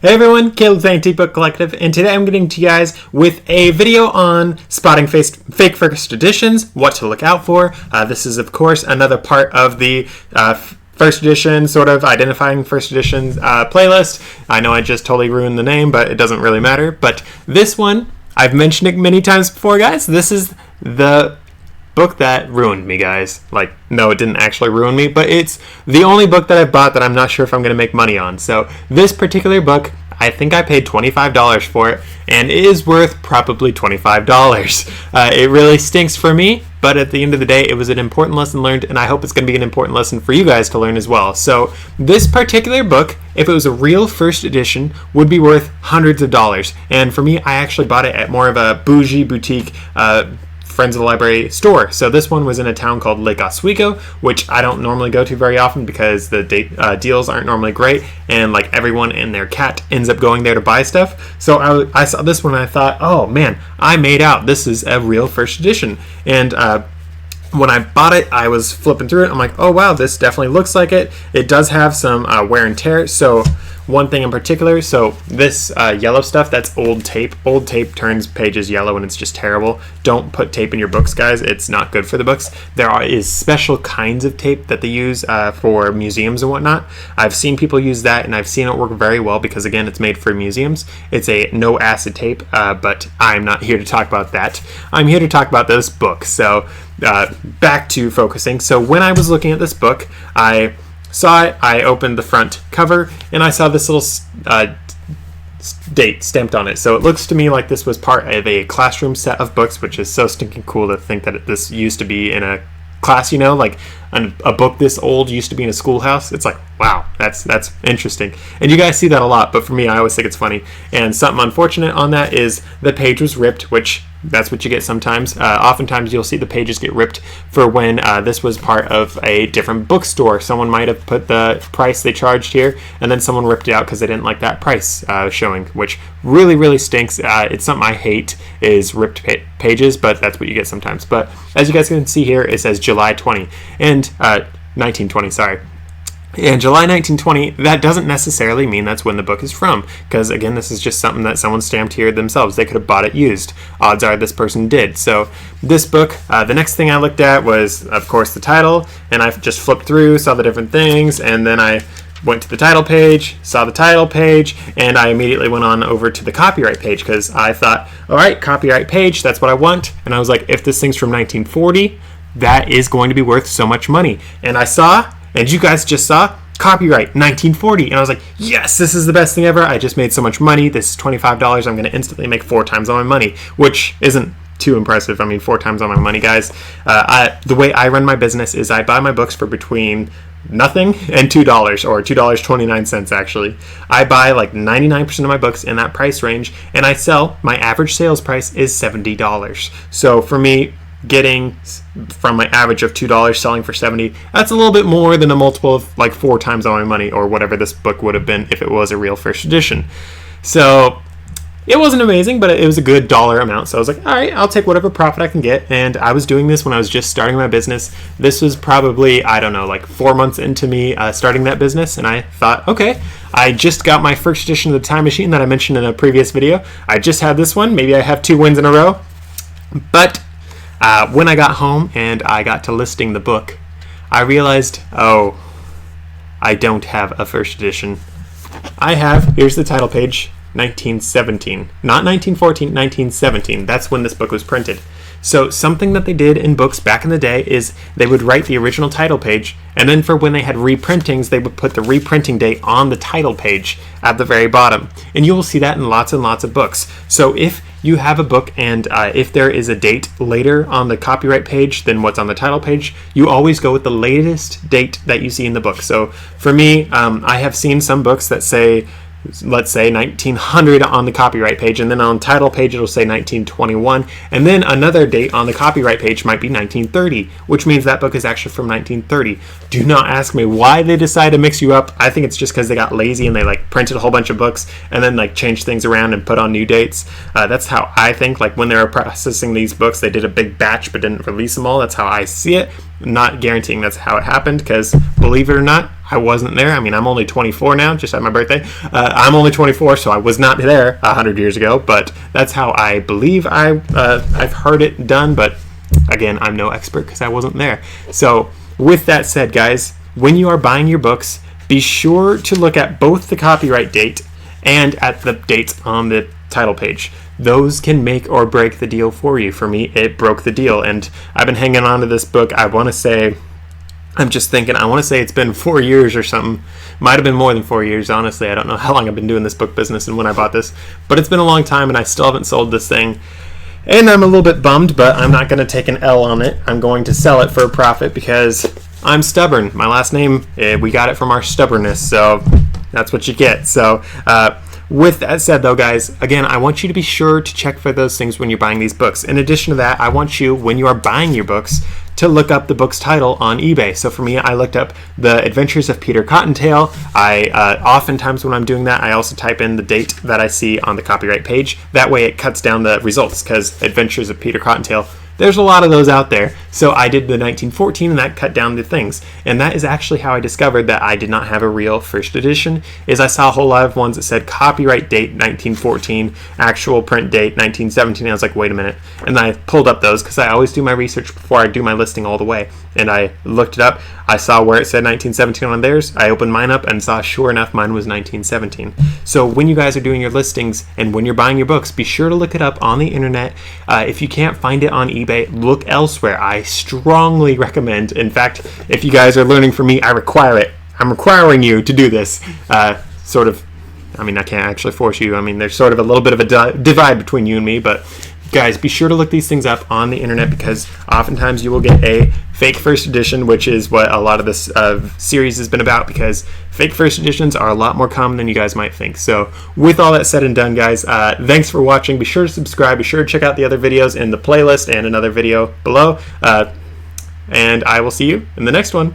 Hey everyone, Caleb's Antique Book Collective, and today I'm getting to you guys with a video on spotting fake first editions, what to look out for. This is, of course, another part of the first edition, sort of identifying first editions playlist. I know I just totally ruined the name, but it doesn't really matter. But this one, I've mentioned it many times before, guys. This is the book that ruined me, guys. Like, no, it didn't actually ruin me, but it's the only book that I bought that I'm not sure if I'm going to make money on. So this particular book, I think I paid $25 for it, and it is worth probably $25. It really stinks for me, but at the end of the day, it was an important lesson learned, and I hope it's going to be an important lesson for you guys to learn as well. So this particular book, if it was a real first edition, would be worth hundreds of dollars. And for me, I actually bought it at more of a bougie boutique Friends of the Library store. So this one was in a town called Lake Oswego, which I don't normally go to very often because the deals aren't normally great, and like everyone and their cat ends up going there to buy stuff. So I saw this one and I thought, oh man, I made out. This is a real first edition. And when I bought it, I was flipping through it. I'm like, oh wow, this definitely looks like it. It does have some wear and tear. So one thing in particular, so this yellow stuff, that's old tape. Old tape turns pages yellow and it's just terrible. Don't put tape in your books, guys. It's not good for the books. There is special kinds of tape that they use for museums and whatnot. I've seen people use that, and I've seen it work very well because, again, it's made for museums. It's a no acid tape, but I'm not here to talk about that. I'm here to talk about this book. So back to focusing. So when I was looking at this book, I saw it, I opened the front cover, and I saw this little date stamped on it. So it looks to me like this was part of a classroom set of books, which is so stinking cool to think that this used to be in a class, you know, like a book this old used to be in a schoolhouse. It's like, wow, that's interesting. And you guys see that a lot, but for me, I always think it's funny. And something unfortunate on that is the page was ripped, which that's what you get sometimes. Oftentimes you'll see the pages get ripped for when this was part of a different bookstore. Someone might have put the price they charged here, and then someone ripped it out because they didn't like that price showing, which really stinks. It's something I hate, is ripped pages, but that's what you get sometimes. But as you guys can see here, it says July 20 and 1920, sorry. And July 1920, that doesn't necessarily mean that's when the book is from, because again, this is just something that someone stamped here themselves. They could have bought it used. Odds are this person did. So this book, the next thing I looked at was, of course, the title, and I just flipped through, saw the different things, and then I went to the title page, saw the title page, and I immediately went on over to the copyright page because I thought, all right, copyright page, that's what I want. And I was like, if this thing's from 1940, that is going to be worth so much money. And I saw, and you guys just saw, copyright 1940, and I was like, yes, this is the best thing ever. I just made so much money. This is $25. I'm going to instantly make 4 times on my money, which isn't too impressive. I mean, 4 times on my money, guys. The way I run my business is I buy my books for between nothing and $2, or $2.29 actually. I buy like 99% of my books in that price range, and I sell, my average sales price is $70. So for me, getting from my average of $2 selling for $70, that's a little bit more than a multiple of like 4 times on my money, or whatever this book would have been if it was a real first edition. So it wasn't amazing, but it was a good dollar amount. So I was like, all right, I'll take whatever profit I can get. And I was doing this when I was just starting my business. This was probably, I don't know, like 4 months into me starting that business. And I thought, okay, I just got my first edition of the Time Machine that I mentioned in a previous video. I just had this one. Maybe I have 2 wins in a row. But when I got home and I got to listing the book, I realized, oh, I don't have a first edition. I have, here's the title page, 1917. Not 1914, 1917. That's when this book was printed. So something that they did in books back in the day is they would write the original title page, and then for when they had reprintings, they would put the reprinting date on the title page at the very bottom. And you will see that in lots and lots of books. So if you have a book and if there is a date later on the copyright page than what's on the title page, you always go with the latest date that you see in the book. So for me, I have seen some books that say, let's say 1900 on the copyright page, and then on the title page it'll say 1921, and then another date on the copyright page might be 1930, which means that book is actually from 1930. Do not ask me why they decide to mix you up. I think it's just because they got lazy and they like printed a whole bunch of books and then like changed things around and put on new dates. That's how I think. Like when they were processing these books, they did a big batch but didn't release them all. That's how I see it. Not guaranteeing that's how it happened, because believe it or not, I wasn't there. I mean, I'm only 24 now, just had my birthday. I'm only 24, so I was not there 100 years ago, but that's how I believe I've heard it done, but again, I'm no expert because I wasn't there. So with that said, guys, when you are buying your books, be sure to look at both the copyright date and at the dates on the title page. Those can make or break the deal for you. For me, it broke the deal, and I've been hanging on to this book. I want to say it's been 4 years or something. Might have been more than 4 years, honestly. I don't know how long I've been doing this book business and when I bought this, but it's been a long time, and I still haven't sold this thing. And I'm a little bit bummed, but I'm not going to take an L on it. I'm going to sell it for a profit because I'm stubborn. My last name, we got it from our stubbornness, so that's what you get. So, with that said, though, guys, again, I want you to be sure to check for those things when you're buying these books. In addition to that, I want you, when you are buying your books, to look up the book's title on eBay. So for me, I looked up The Adventures of Peter Cottontail. Oftentimes when I'm doing that, I also type in the date that I see on the copyright page. That way it cuts down the results, because Adventures of Peter Cottontail, there's a lot of those out there. So I did the 1914, and that cut down the things. And that is actually how I discovered that I did not have a real first edition, is I saw a whole lot of ones that said copyright date 1914, actual print date 1917. I was like, wait a minute. And I pulled up those, because I always do my research before I do my listing all the way. And I looked it up. I saw where it said 1917 on theirs. I opened mine up and saw, sure enough, mine was 1917. So when you guys are doing your listings and when you're buying your books, be sure to look it up on the internet. If you can't find it on eBay, look elsewhere. I strongly recommend. In fact, if you guys are learning from me, I require it. I'm requiring you to do this. Sort of. I mean, I can't actually force you. I mean, there's sort of a little bit of a divide between you and me, but guys, be sure to look these things up on the internet, because oftentimes you will get a fake first edition, which is what a lot of this series has been about, because fake first editions are a lot more common than you guys might think. So with all that said and done, guys, thanks for watching. Be sure to subscribe. Be sure to check out the other videos in the playlist and another video below. And I will see you in the next one.